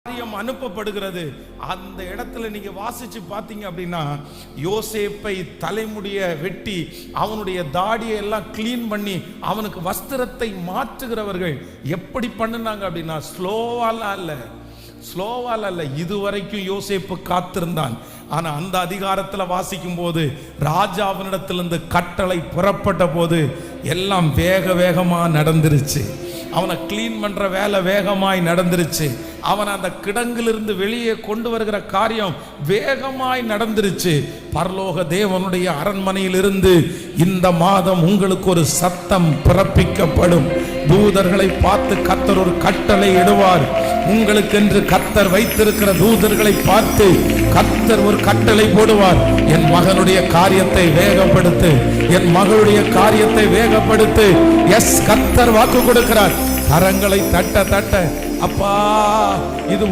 காரியம் அனுப்பப்படுகிறது. அந்த இடத்துல நீங்க வாசிச்சு பார்த்தீங்க அப்படின்னா, யோசேப்பை தலைமுடிய வெட்டி அவனுடைய தாடியை எல்லாம் கிளீன் பண்ணி அவனுக்கு வஸ்திரத்தை மாற்றுகிறவர்கள் எப்படி பண்ணுனாங்க அப்படின்னா, ஸ்லோவால அல்ல, இதுவரைக்கும் யோசேப்பு காத்திருந்தான். ஆனா அந்த அதிகாரத்துல வாசிக்கும் போது ராஜா அவனிடத்திலிருந்து கட்டளை புறப்பட்ட போது எல்லாம் வேகமா நடந்துருச்சு. அவனை கிளீன் பண்ற வேலை வேகமாய் நடந்துருச்சு. அவன் அந்த கிடங்கிலிருந்து வெளியே கொண்டு வருகிற காரியம் வேகமாய் நடந்துருச்சு. பரலோக தேவனுடைய அரண்மனையிலிருந்து இந்த மாதம் உங்களுக்கு ஒரு சத்தம் பிறப்பிக்கப்படும். தூதர்களை பார்த்து கர்த்தர் ஒரு கட்டளை இடுவார். உங்களுக்கென்று கர்த்தர் வைத்திருக்கிற தூதர்களை பார்த்து கர்த்தர் ஒரு கட்டளை போடுவார். என் மகனுடைய காரியத்தை வேகப்படுத்து, என் மகளுடைய காரியத்தை வேகப்படுத்து. எஸ், கர்த்தர் வாக்கு கொடுக்கிறார். கரங்களை தட்ட அப்பா, இது